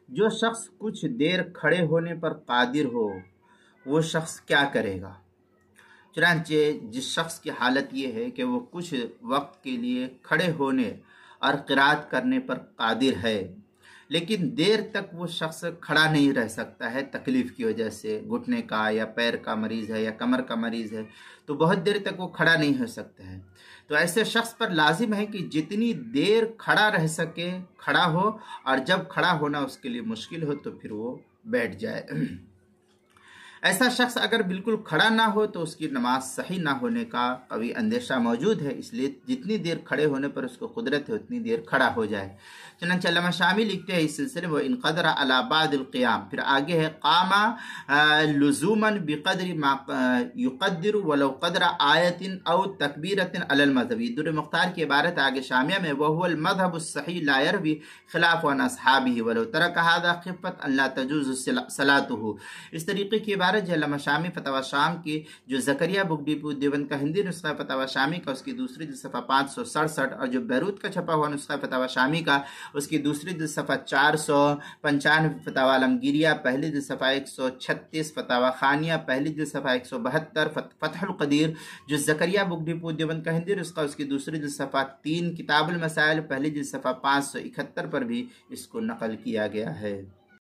جو شخص کچھ دیر کھڑے ہونے پر قادر ہو وہ شخص کیا کرے گا؟ چنانچہ جس شخص کی حالت یہ ہے کہ وہ کچھ وقت کے لیے کھڑے ہونے اور قرات کرنے پر قادر ہے، لیکن دیر تک وہ شخص کھڑا نہیں رہ سکتا ہے، تکلیف کی وجہ سے گھٹنے کا یا پیر کا مریض ہے یا کمر کا مریض ہے، تو بہت دیر تک وہ کھڑا نہیں ہو سکتا ہے، تو ایسے شخص پر لازم ہے کہ جتنی دیر کھڑا رہ سکے کھڑا ہو، اور جب کھڑا ہونا اس کے لیے مشکل ہو تو پھر وہ بیٹھ جائے۔ ایسا شخص اگر بالکل کھڑا نہ ہو تو اس کی نماز صحیح نہ ہونے کا قوی اندیشہ موجود ہے، اس لیے جتنی دیر کھڑے ہونے پر اس کو قدرت ہے اتنی دیر کھڑا ہو جائے۔ چنانچہ علامہ شامی لکھتے ہیں اس سلسلے میں ان قدر علی بعد القیام، پھر آگے ہے قام لزوما بقدر ما یقدر ولو قدر آیت او تکبیرت علی المذہب۔ در مختار کی عبارت آگے شامیہ میں وهو المذهب الصحیح لا یروی خلاف عن اصحابہ ولو ترک هذا خفۃ ان لا تجوز صلاته۔ اس طریقے کی عبارت جو علامہ شامی فتاوی شام کی جو زکریا بک ڈپو دیوبند کا ہندی نسخہ فتاوی شامی کا اس کی دوسری جلد صفحہ 567، اور جو بیروت کا چھپا ہوا نسخہ فتاوی شامی کا اس کی دوسری جلد صفحہ 495، فتاوی عالمگیریہ پہلی جلد صفحہ 136، فتاوی خانیہ پہلی جلد صفحہ 172، فتح القدیر جو زکریا بک ڈپو دیوبند کا ہندی نسخہ اس کی دوسری جلد صفحہ 3، کتاب المسائل پہلی جلد صفحہ 571 پر بھی اس کو نقل کیا گیا ہے۔